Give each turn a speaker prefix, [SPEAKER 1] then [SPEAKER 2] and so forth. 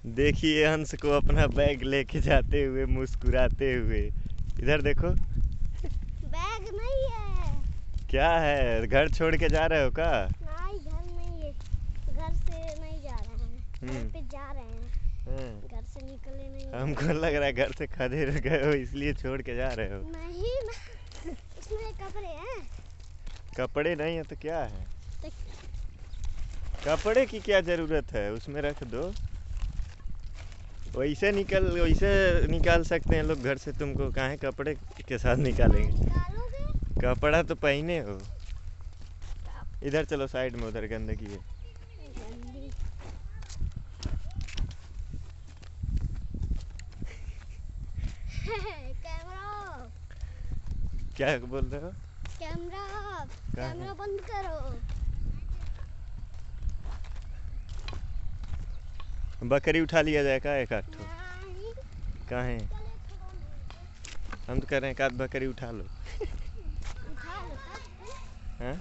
[SPEAKER 1] देखिए हंस को अपना बैग लेके जाते हुए मुस्कुराते हुए। इधर देखो।
[SPEAKER 2] बैग नहीं है।
[SPEAKER 1] क्या है, घर छोड़ के जा रहे हो का?
[SPEAKER 2] नहीं, घर नहीं है। घर से नहीं जा रहे हैं, घर पे जा रहे हैं। घर से निकले नहीं।
[SPEAKER 1] हमको लग रहा है घर से खड़े रह गए हो इसलिए छोड़ के जा रहे हो।
[SPEAKER 2] नहीं, उसमें कपड़े हैं।
[SPEAKER 1] कपड़े नहीं है तो क्या है? कपड़े की क्या जरूरत है, उसमें रख दो। वैसे निकाल सकते हैं लोग घर से, तुमको काहे कपड़े के साथ निकालेंगे? कपड़ा तो पहने हो। इधर चलो साइड में, उधर गंदगी है।
[SPEAKER 2] कैमरा।
[SPEAKER 1] क्या बोल रहे हो?
[SPEAKER 2] कैमरा बंद करो।
[SPEAKER 1] बकरी उठा लिया जाए का एक आध ठो? काहे? हम तो कह रहे हैं एक आध बकरी उठा लो।
[SPEAKER 2] उठा लो।
[SPEAKER 1] हाँ?